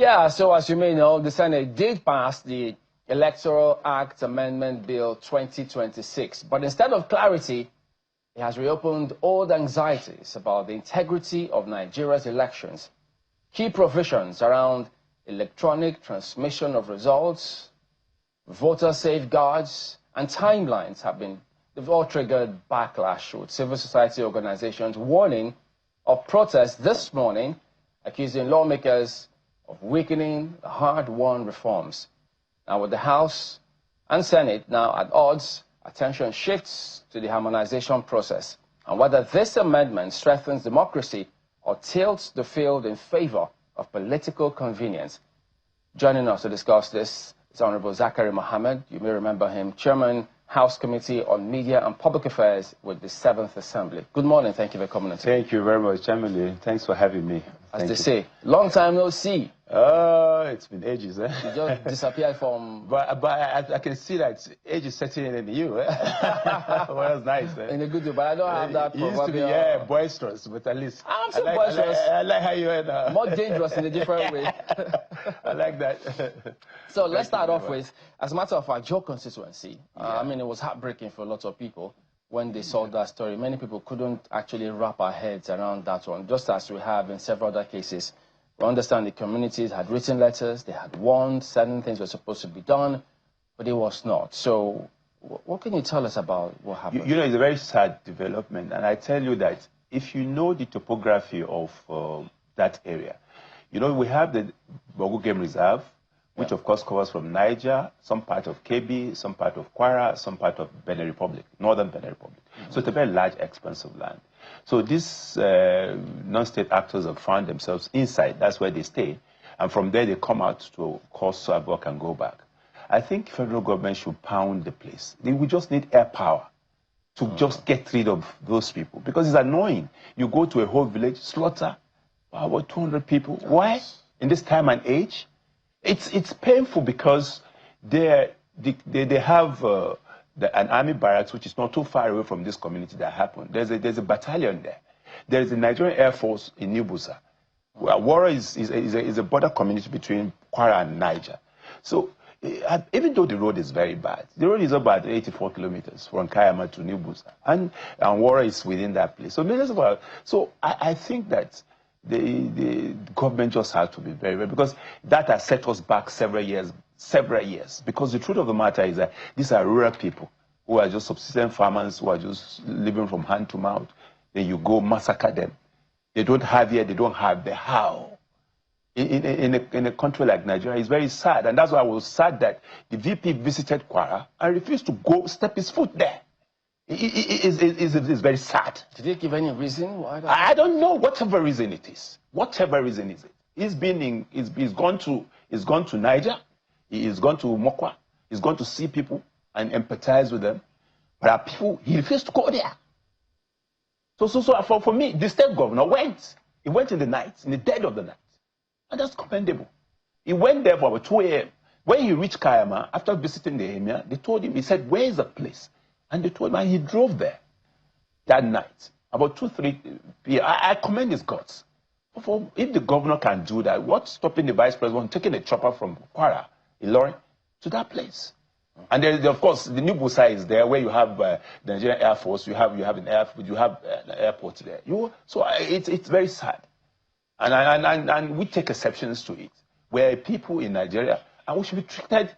Yeah, so as you may know, the Senate did pass the Electoral Act Amendment Bill 2026. But instead of clarity, it has reopened old anxieties about the integrity of Nigeria's elections. Key provisions around electronic transmission of results, voter safeguards, and timelines they've all triggered backlash, with civil society organizations warning of protests this morning, accusing lawmakers of weakening the hard-won reforms. Now, with the House and Senate now at odds, attention shifts to the harmonization process and whether this amendment strengthens democracy or tilts the field in favor of political convenience. Joining us to discuss this is Honorable Zakari Mohammed. You may remember him, Chairman, House Committee on Media and Public Affairs with the 7th Assembly. Good morning. Thank you for coming in today. Thank you very much, Chairman. Thanks for having me. As they say, long time no see. It's been ages, eh? You just disappeared from... But I can see that age is setting in you, eh? Well, that's nice, eh? In a good way, but I don't have that You used to be, yeah, boisterous, but at least... I'm still boisterous. I like how you are now. More dangerous in a different way. I like that. So let's start off with, as a matter of fact, your constituency. I mean, it was heartbreaking for a lot of people when they saw that story. Many people couldn't actually wrap our heads around that one, just as we have in several other cases. We understand the communities had written letters, they had warned certain things were supposed to be done, but it was not. So what can you tell us about what happened? You know, it's a very sad development, and I tell you that if you know the topography of that area, you know, we have the Bogu Game Reserve, which of course covers from Niger, some part of Kebbi, some part of Kwara, some part of Benin Republic, northern Benin Republic. So it's a very large expanse of land. So these non-state actors have found themselves inside. That's where they stay. And from there, they come out to cross Sabok and go back. I think federal government should pound the place. We just need air power to just get rid of those people. Because it's annoying. You go to a whole village, slaughter about 200 people. Why? In this time and age? It's painful because they have an army barracks which is not too far away from this community that happened. There's a battalion there. There is a Nigerian Air Force in Nibusa. Wara is a border community between Kwara and Niger. So even though the road is very bad, the road is about 84 kilometers from Kayama to Nibusa, and Wara is within that place. So I think that the government just has to be very, because that has set us back several years. Because the truth of the matter is that these are rural people who are just subsistence farmers, who are just living from hand to mouth. Then you go massacre them. They don't have here, they don't have the how. In a country like Nigeria, it's very sad. And that's why I was sad that the VP visited Kwara and refused to go step his foot there. It's very sad. Did they give any reason why? I don't know. Whatever reason it is, whatever reason is it, he's gone to Niger, he's gone to Mokwa, he's gone to see people and empathize with them. But our people, he refused to go there. So for me, the state governor went. He went in the night, in the dead of the night, and that's commendable. He went there for about 2 a.m. When he reached Kayama, after visiting the emir, they told him. He said, "Where is the place?" And they told him, and he drove there that night, about 2-3 p.m. I commend his guts. If the governor can do that, what's stopping the vice president taking a chopper from Kwara, Ilorin, to that place? And there, of course, the new Busa is there, where you have the Nigerian Air Force, you have an airport there. So it's very sad, and we take exceptions to it. We're people in Nigeria, and we should be treated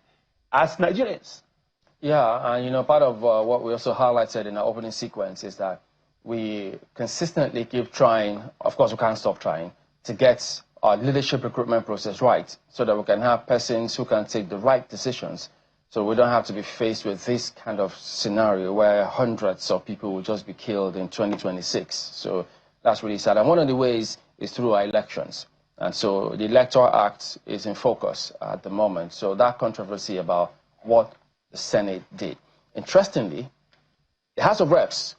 as Nigerians. Yeah, and you know, part of what we also highlighted in our opening sequence is that we consistently keep trying, of course we can't stop trying, to get our leadership recruitment process right, so that we can have persons who can take the right decisions, so we don't have to be faced with this kind of scenario where hundreds of people will just be killed in 2026. So that's really sad. And one of the ways is through our elections. And so the Electoral Act is in focus at the moment. So that controversy about what the Senate did. Interestingly, the House of Reps,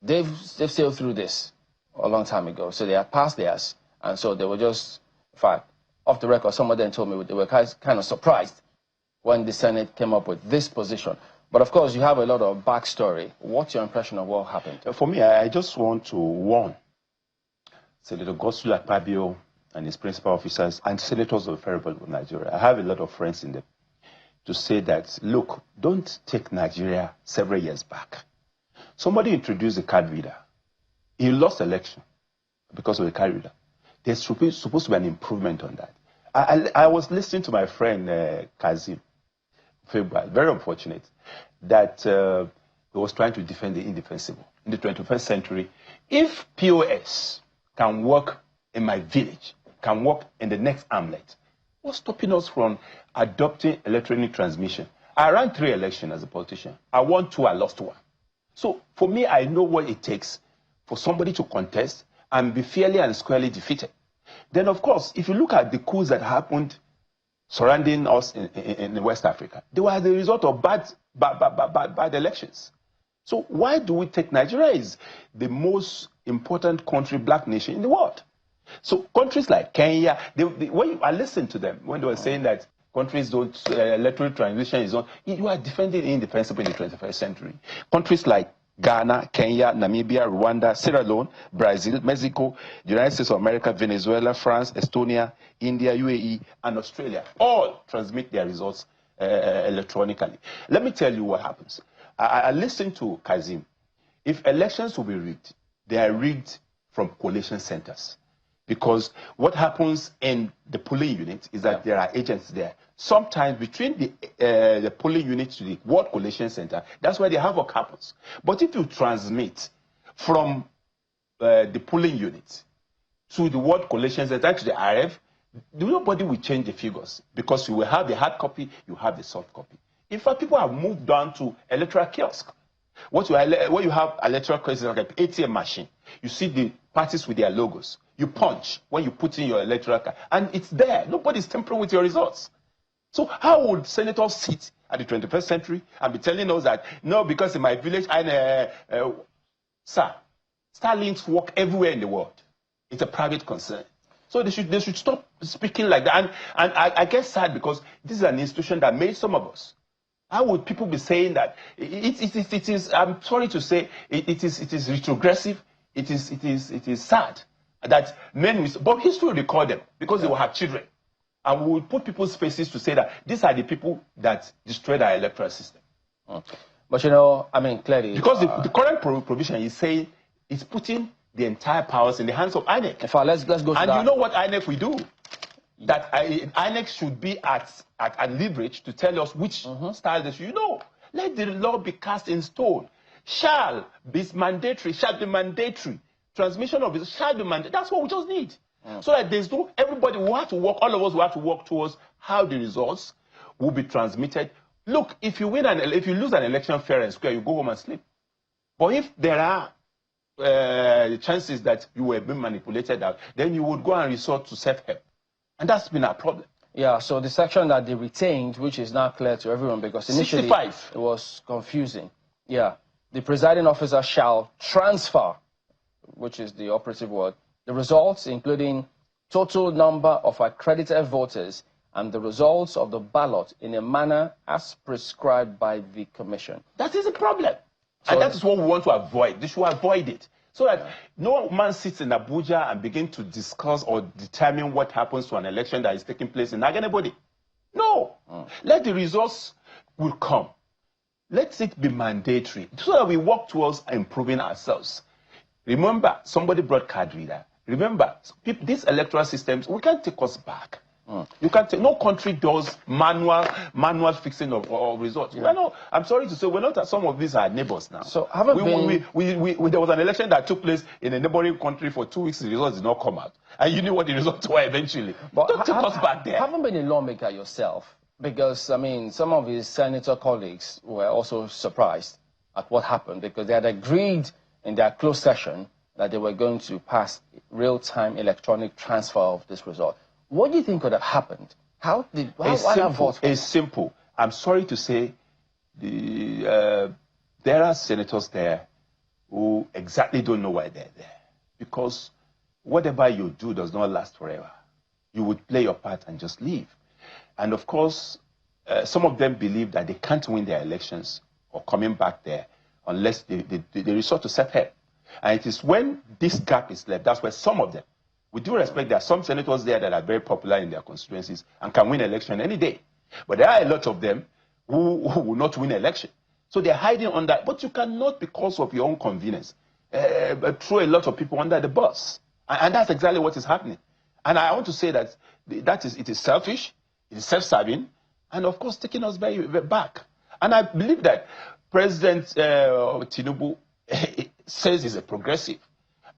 they've sailed through this a long time ago. So they had passed theirs, and so they were just, in fact, off the record, some of them told me they were kind of surprised when the Senate came up with this position. But of course, you have a lot of backstory. What's your impression of what happened? For me, I just want to warn Senator Godswill Akpabio and his principal officers and senators of the Federal Republic of Nigeria, I have a lot of friends in them, to say that, look, don't take Nigeria several years back. Somebody introduced a card reader. He lost election because of the card reader. There's supposed to be an improvement on that. I was listening to my friend Kazim, very unfortunate, that he was trying to defend the indefensible. In the 21st century, if POS can work in my village, can work in the next hamlet, what's stopping us from adopting electronic transmission? I ran 3 elections as a politician. I won 2, I lost 1. So for me, I know what it takes for somebody to contest and be fairly and squarely defeated. Then, of course, if you look at the coups that happened surrounding us in West Africa, they were the result of bad elections. So why do we take Nigeria is the most important country, black nation in the world? So countries like Kenya, when I listened to them, when they were saying that countries don't, electoral transition is on, you are defending indefensible in the 21st century. Countries like Ghana, Kenya, Namibia, Rwanda, Sierra Leone, Brazil, Mexico, the United States of America, Venezuela, France, Estonia, India, UAE, and Australia all transmit their results electronically. Let me tell you what happens. I listened to Kazim. If elections will be rigged, they are rigged from collation centers. Because what happens in the polling unit is that there are agents there. Sometimes between the polling unit to the ward collation center, that's where the havoc happens. But if you transmit from the polling unit to the ward collation center, to the RF, nobody will change the figures because you will have the hard copy, you have the soft copy. In fact, people have moved down to electoral kiosk. What you have electoral kiosk is like an ATM machine. You see the parties with their logos. You punch when you put in your electoral card, and it's there. Nobody's tampering with your results. So how would senators sit at the 21st century and be telling us that, no, because in my village, sir, Starlinks work everywhere in the world. It's a private concern. So they should stop speaking like that. And I get sad because this is an institution that made some of us. How would people be saying that? It is, I'm sorry to say, it is retrogressive. It is sad that men, but history will record them because they will have children. And we will put people's faces to say that these are the people that destroyed our electoral system. But you know, I mean, clearly... Because the current provision is saying it's putting the entire powers in the hands of INEC. In fact, let's go to that. And you know what INEC will do? That INEC should be at leverage to tell us which style they should. You know, let the law be cast in stone. Shall be mandatory. Transmission of it shall be mandatory. That's what we just need. So that there's no, everybody will have to work, all of us will have to work towards how the results will be transmitted. Look, if you lose an election fair and square, you go home and sleep. But if there are chances that you were being manipulated out, then you would go and resort to self-help. And that's been our problem. Yeah, so the section that they retained, which is now clear to everyone, because initially 65. It was confusing. Yeah, the presiding officer shall transfer, which is the operative word, the results, including total number of accredited voters and the results of the ballot in a manner as prescribed by the commission. That is a problem. So, and that is what we want to avoid. They should avoid it. So that no man sits in Abuja and begin to discuss or determine what happens to an election that is taking place in Aganebody. No. Let the results will come. Let it be mandatory so that we work towards improving ourselves. Remember, somebody brought card reader. Remember, these electoral systems, we can't take us back. You can't take, no country does manual fixing of results. Yeah. No, I'm sorry to say, we're not, some of these are neighbors now. So there was an election that took place in a neighboring country for 2 weeks, the results did not come out. And you knew what the results were eventually. But don't take us back there. Haven't been a lawmaker yourself, because, I mean, some of his senator colleagues were also surprised at what happened, because they had agreed in their closed session that they were going to pass real-time electronic transfer of this result. What do you think could have happened? It's simple. I'm sorry to say, there are senators there who exactly don't know why they're there. Because whatever you do does not last forever. You would play your part and just leave. And of course, some of them believe that they can't win their elections or coming back there unless they resort to self-help. And it is when this gap is left, that's where some of them With due respect, there are some senators there that are very popular in their constituencies and can win election any day. But there are a lot of them who will not win election. So they're hiding on that. But you cannot, because of your own convenience, throw a lot of people under the bus. And that's exactly what is happening. And I want to say that it is selfish, it is self-serving, and of course taking us very, very back. And I believe that President Tinubu says he's a progressive,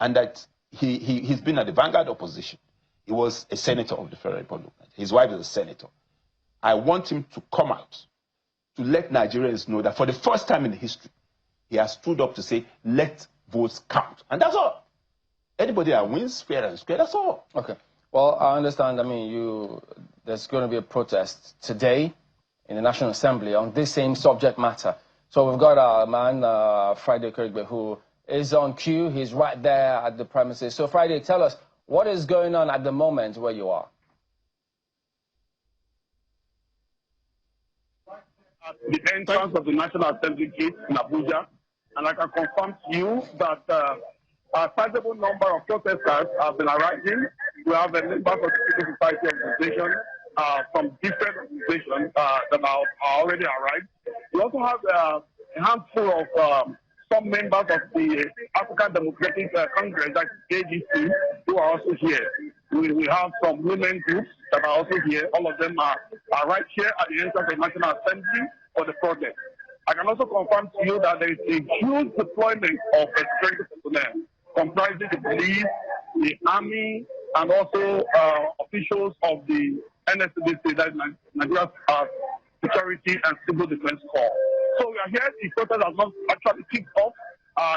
and that he's been at the vanguard opposition. He was a senator of the Federal Republic. His wife is a senator. I want him to come out to let Nigerians know that for the first time in history, he has stood up to say, let votes count. And that's all. Anybody that wins fair and square, that's all. Okay. Well, I understand. I mean, there's going to be a protest today in the National Assembly on this same subject matter. So we've got our man, Friday Kirkby, who is on cue. He's right there at the premises. So Friday, tell us, what is going on at the moment where you are? At the entrance of the National Assembly gate in Abuja, and I can confirm to you that a sizable number of protesters have been arriving. We have a members of the civil society organization from different organizations that are already arrived. We also have a handful of some members of the African Democratic Congress, like ADC, who are also here. We have some women groups that are also here. All of them are right here at the entrance of the National Assembly for the protest. I can also confirm to you that there is a huge deployment of security personnel, comprising the police, the army, and also officials of the NSCDC, that is Nigeria's Security and Civil Defense Corps. So we are here. The protest has not actually kicked off.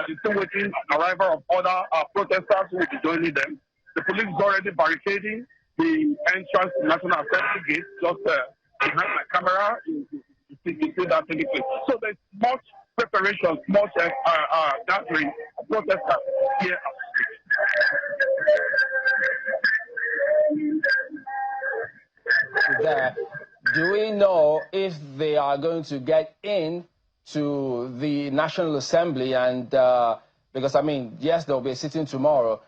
It's still waiting arrival of other protesters who will be joining them. The police is already barricading the entrance to the National Assembly gate, just behind my camera. You see that taking place. So there's much preparation, much gathering of protesters here. There. Do we know if they are going to get in to the National Assembly? And because, I mean, yes, there will be a sitting tomorrow.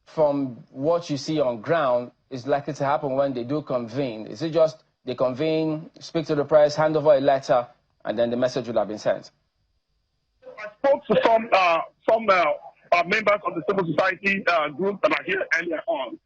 From what you see on ground, is likely to happen when they do convene? Is it just they convene, speak to the press, hand over a letter, and then the message would have been sent? I spoke to some members of the civil society group that are here earlier on.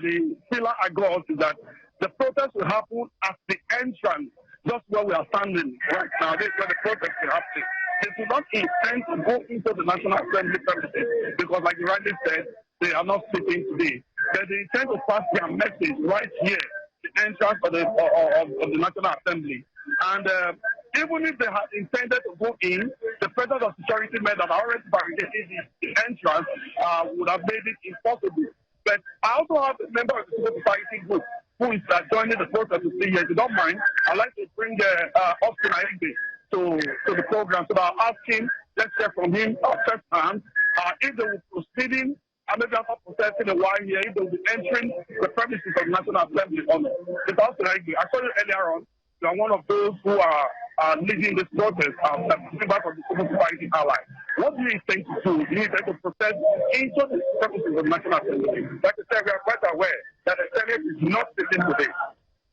The pillar agrees is that the protest will happen at the entrance, just where we are standing right now. This is where the protest will happen. They do not intend to go into the National Assembly premises because, like you rightly said, they are not sitting today. They intend to pass their message right here, the entrance of the National Assembly. And even if they had intended to go in, the presence of security men that are already barricaded the entrance would have made it impossible. But I also have a member of the civil society group who is joining the protest to see here. If you don't mind, I'd like to bring Austin Aigbe to the program. So I'll ask him, let's hear from him first hand, if they will proceeding, and maybe after protesting a while here, if they will be entering the premises of the National Assembly or not. Mr. Austin Aigbe, I saw you earlier on. You are one of those who are leading this protest, members of the civil society ally. What do you think to do? Do you intend to protest into the premises of the National Assembly? Like I said, we are quite aware that the Senate is not sitting today.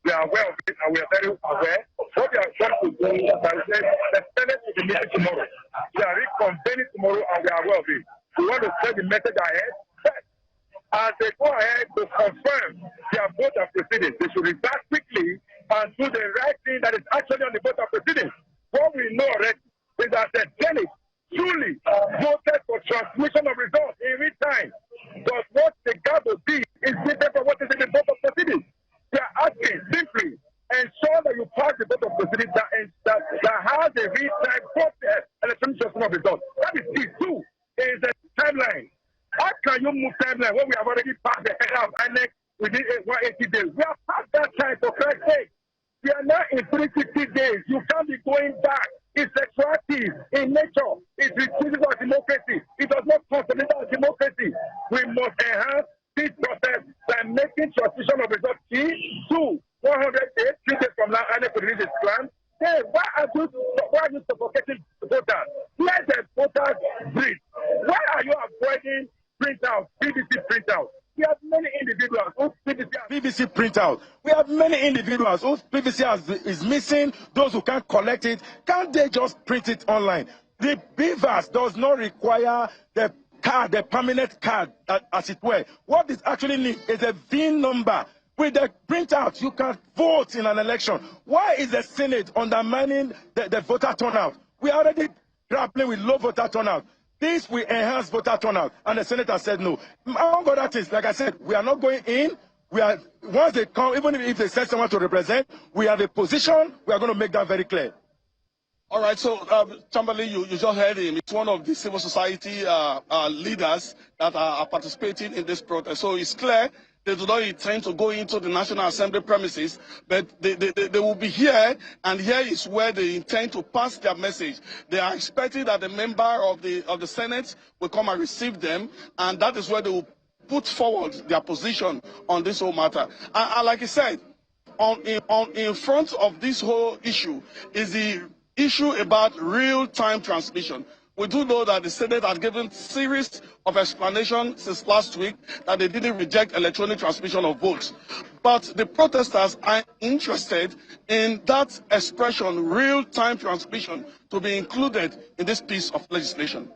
We are aware of it, and we are very aware of what we are trying to do. The Senate will be meeting tomorrow. We are reconvening tomorrow, and we are aware of it. We want to send the message ahead. As they go ahead to confirm their vote of proceedings, they should react quickly and do the right thing that is actually on the vote of proceedings. What we know already is that the Senate truly voted for transmission of results in real time. But what the gap will be is different from what is in the vote of proceedings. They are asking simply ensure that you pass the vote of proceedings that has a real time process and a transmission of results. That is key too. Is the timeline. How can you move timeline when we have already passed the head of INEC within 180 days? We have passed that time for Christ's sake. We are now in 360 days. You can't be going back. It's extractive in nature. It's restrictive of democracy. It does not consolidate our democracy. We must enhance this process by making transition of results key to 100 days, 3 days from now, INEC will release its plan. Hey, why are you suffocating voters? Let the voters breathe. Why are you avoiding printouts, BBC printouts? We are PVC printout. We have many individuals whose PVC is missing, those who can't collect it. Can't they just print it online? The BVAS does not require the card, the permanent card, as it were. What it actually needs is a VIN number. With the printout, you can vote in an election. Why is the Senate undermining the voter turnout? We are already grappling with low voter turnout. This will enhance voter turnout, and the Senate has said no. Among other things, like I said, we are not going in. We are, once they come, even if they send someone to represent, we have a position. We are going to make that very clear. All right, so Chamberlain, you just heard him. It's one of the civil society leaders that are participating in this protest. So it's clear they do not intend to go into the National Assembly premises, but they will be here, and here is where they intend to pass their message. They are expecting that the member of the Senate will come and receive them, and that is where they will put forward their position on this whole matter. And like I said, in front of this whole issue is the issue about real-time transmission. We do know that the Senate has given series of explanations since last week that they didn't reject electronic transmission of votes. But the protesters are interested in that expression, real-time transmission, to be included in this piece of legislation.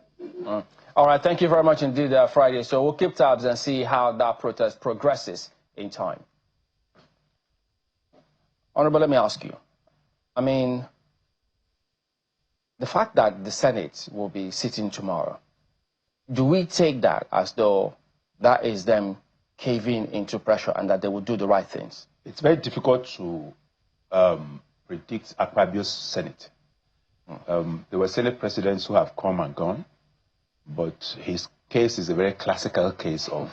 All right, thank you very much indeed, Friday. So we'll keep tabs and see how that protest progresses in time. Honorable, let me ask you. I mean, the fact that the Senate will be sitting tomorrow, do we take that as though that is them caving into pressure and that they will do the right things? It's very difficult to predict Akpabio's Senate. There were Senate presidents who have come and gone, but his case is a very classical case of,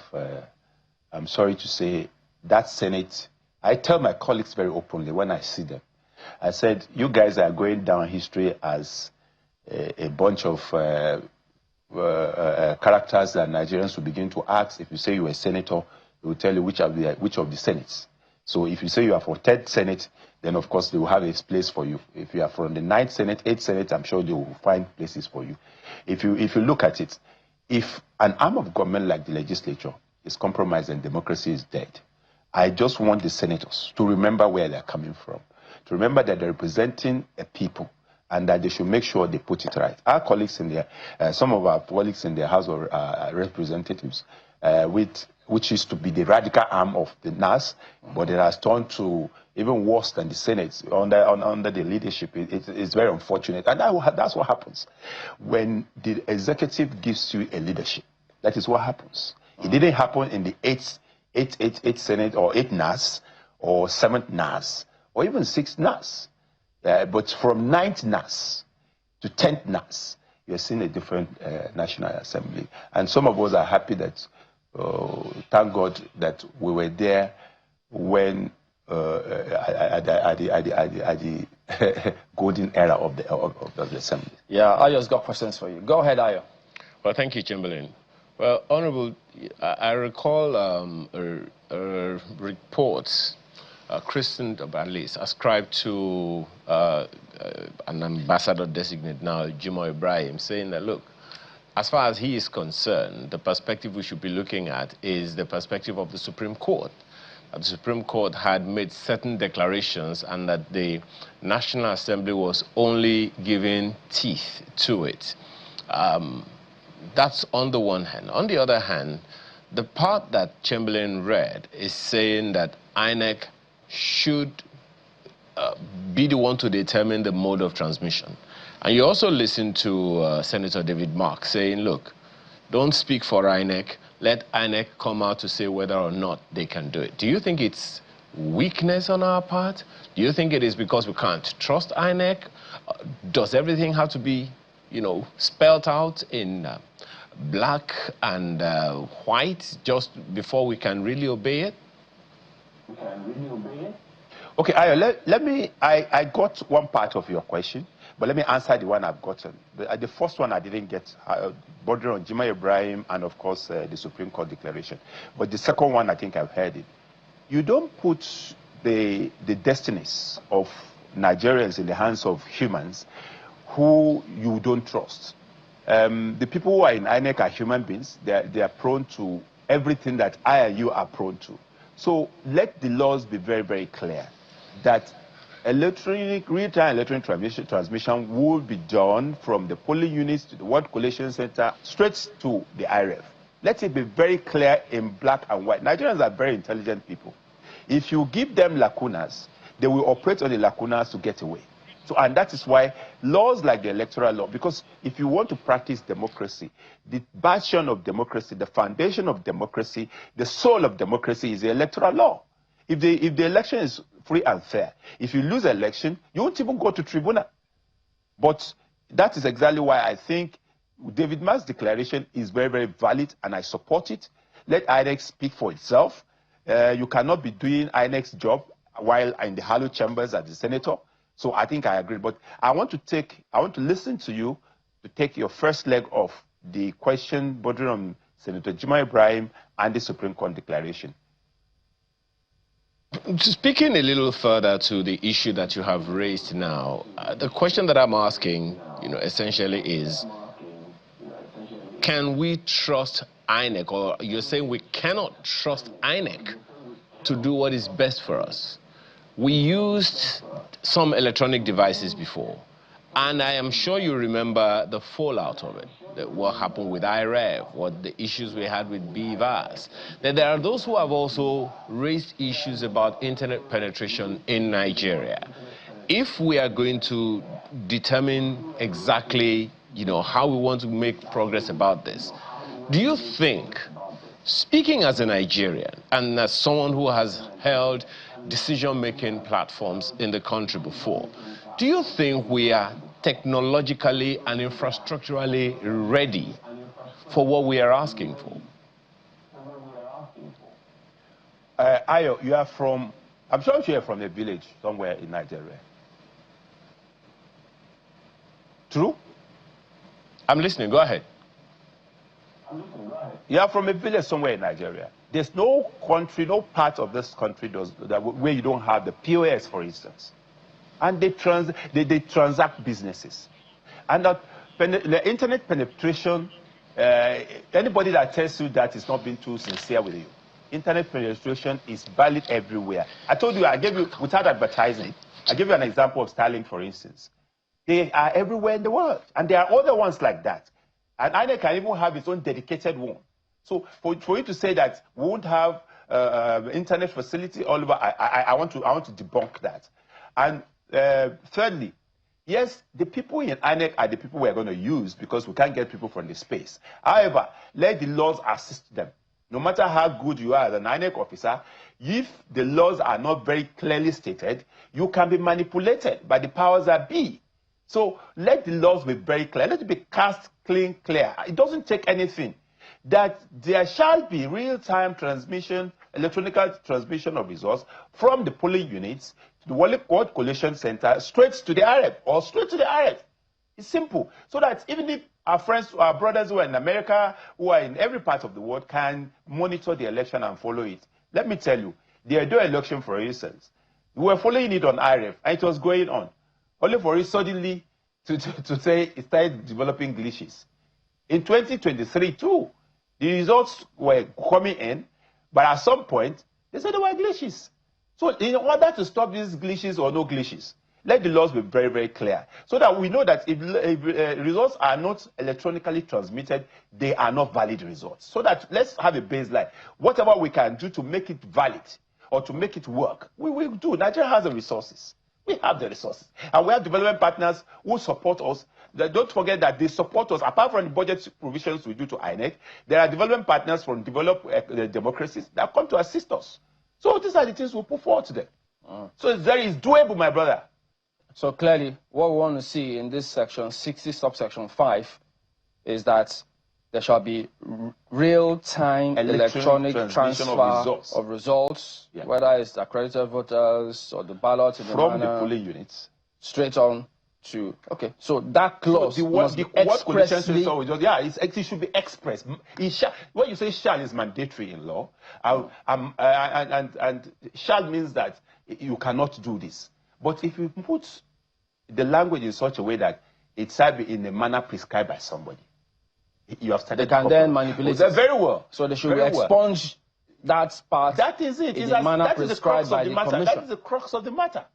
I'm sorry to say, that Senate. I tell my colleagues very openly when I see them, I said, you guys are going down history as a bunch of characters that Nigerians will begin to ask. If you say you're a senator, they will tell you which of the senates. So if you say you are for 3rd Senate, then of course they will have a place for you. If you are from the 9th Senate, 8th Senate, I'm sure they will find places for you. If you look at it, if an arm of government like the legislature is compromised and democracy is dead, I just want the senators to remember where they're coming from, to remember that they're representing a people and that they should make sure they put it right. Our colleagues in there, some of our colleagues in the House of Representatives, which used to be the radical arm of the NAS, but it has turned to even worse than the Senate under the leadership. It's very unfortunate. And that's what happens. When the executive gives you a leadership, that is what happens. It didn't happen in the 8th Senate or 8th NAS or 7th NAS or even 6th NAS. But from 9th NAS to 10th NAS, you're seeing a different National Assembly. And some of us are happy that, thank God, that we were there when at the golden era of the Assembly. Yeah, Ayo's got questions for you. Go ahead, Ayo. Well, thank you, Chamberlain. Well, Honorable, I recall a report, Christian, at least, ascribed to an ambassador designate now, Juma Ibrahim, saying that, look, as far as he is concerned, the perspective we should be looking at is the perspective of the Supreme Court. The Supreme Court had made certain declarations and that the National Assembly was only giving teeth to it. That's on the one hand. On the other hand, the part that Chamberlain read is saying that INEC should be the one to determine the mode of transmission. And you also listen to Senator David Mark saying, look, don't speak for INEC. Let INEC come out to say whether or not they can do it. Do you think it's weakness on our part? Do you think it is because we can't trust INEC? Does everything have to be, you know, spelled out in black and white just before we can really obey it? Okay, Ayo, let me, I got one part of your question, but let me answer the one I've gotten. The first one I didn't get, bordering on Juma Ibrahim and, of course, the Supreme Court declaration. But the second one, I think I've heard it. You don't put the destinies of Nigerians in the hands of humans who you don't trust. The people who are in INEC are human beings. They are prone to everything that I and you are prone to. So let the laws be very, very clear that real-time electronic transmission will be done from the polling units to the World Collation Center straight to the IREF. Let it be very clear in black and white. Nigerians are very intelligent people. If you give them lacunas, they will operate on the lacunas to get away. So, and that is why laws like the electoral law, because if you want to practice democracy, the bastion of democracy, the foundation of democracy, the soul of democracy is the electoral law. If the election is free and fair, if you lose an election, you won't even go to tribunal. But that is exactly why I think David Mark's declaration is very, very valid, and I support it. Let INEC speak for itself. You cannot be doing INEC's job while in the hollow chambers as the senator. So I think I agree. But I want to listen to you to take your first leg of the question bordering on Senator Juma Ibrahim and the Supreme Court declaration. Speaking a little further to the issue that you have raised now, the question that I'm asking, essentially is, can we trust INEC, or you're saying we cannot trust INEC to do what is best for us? We used some electronic devices before, and I am sure you remember the fallout of it, what happened with IREF, what the issues we had with BVAS. That there are those who have also raised issues about internet penetration in Nigeria. If we are going to determine exactly, how we want to make progress about this, do you think, speaking as a Nigerian and as someone who has held decision-making platforms in the country before, do you think we are technologically and infrastructurally ready for what we are asking for? Ayo, you are from, I'm sure you are from a village somewhere in Nigeria. True? I'm listening, go ahead. You are from a village somewhere in Nigeria. There's no country, no part of this country where you don't have the POS, for instance. And they transact businesses. And the internet penetration, anybody that tells you that is not being too sincere with you. Internet penetration is valid everywhere. I told you, I gave you, without advertising, I gave you an example of Starlink, for instance. They are everywhere in the world. And there are other ones like that. And INEC can even have its own dedicated one. So for you to say that we won't have internet facility all over, I want to debunk that. And thirdly, yes, the people in INEC are the people we are going to use because we can't get people from the space. However, let the laws assist them. No matter how good you are as an INEC officer, if the laws are not very clearly stated, you can be manipulated by the powers that be. So let the laws be very clear. Let it be cast clean, clear. It doesn't take anything. That there shall be real-time transmission, electronic transmission of results from the polling units to the World Collation Center straight to the IREF or straight to the IREF. It's simple. So that even if our friends, our brothers who are in America, who are in every part of the world, can monitor the election and follow it. Let me tell you, the Edo election, for instance, we were following it on IREF, and it was going on. Only for it suddenly to say it started developing glitches. In 2023 too, the results were coming in, but at some point, they said there were glitches. So in order to stop these glitches or no glitches, let the laws be very, very clear, so that we know that if results are not electronically transmitted, they are not valid results. So that let's have a baseline. Whatever we can do to make it valid or to make it work, we will do. Nigeria has the resources. We have the resources. And we have development partners who support us. Don't forget that they support us. Apart from the budget provisions we do to INEC, there are development partners from developed democracies that come to assist us. So these are the things we put forward to them. So it's doable, my brother. So clearly, what we want to see in this section 60, subsection 5, is that there shall be real-time electronic transfer of results, yeah, whether it's accredited voters or the ballot in from the polling units straight on to, okay, so that clause must be expressly, yeah, it should be expressed. When you say shall is mandatory in law, and shall means that you cannot do this. But if you put the language in such a way that it shall be in a manner prescribed by somebody, you have started. They can then manipulate it. Very well. So they should expunge That's part. That is it. In the manner that is the crux prescribed by of the the matter. commission. That is the crux of the matter.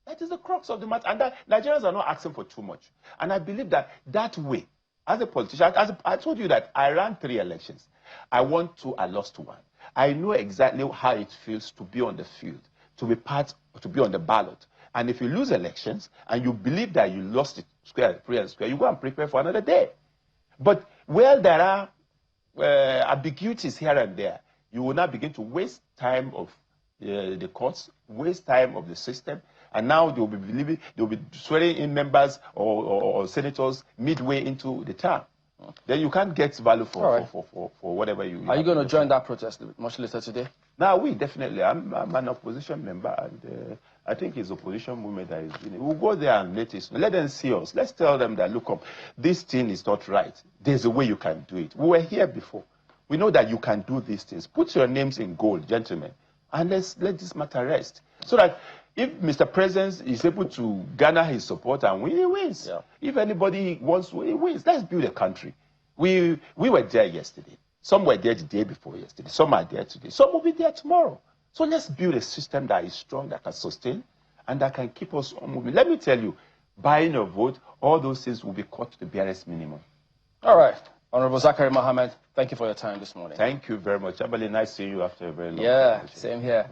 That is the crux of the matter. And that Nigerians are not asking for too much. And I believe that way, as a politician, I told you that I ran 3 elections. I won 2, I lost 1. I know exactly how it feels to be on the field, to be on the ballot. And if you lose elections and you believe that you lost it free and square, you go and prepare for another day. But where there are ambiguities here and there, you will now begin to waste time of the courts, waste time of the system, and now they will be swearing in members or senators midway into the term. Then you can't get value for whatever you. Are you going to join that protest much later today? Now, definitely. I'm an opposition member, and I think it's opposition movement that is doing it. We'll go there and let them see us. Let's tell them that, look, this thing is not right. There's a way you can do it. We were here before. We know that you can do these things. Put your names in gold, gentlemen, and let this matter rest. So that if Mr. President is able to garner his support and win, he wins. Yeah. If anybody wants to, he wins. Let's build a country. We were there yesterday. Some were there the day before yesterday. Some are there today. Some will be there tomorrow. So let's build a system that is strong, that can sustain, and that can keep us on moving. Let me tell you, buying a vote, all those things will be cut to the barest minimum. All right. Honorable Zakari Mohammed, thank you for your time this morning. Thank you very much. Abali, nice seeing you after a very long time. Yeah, same here.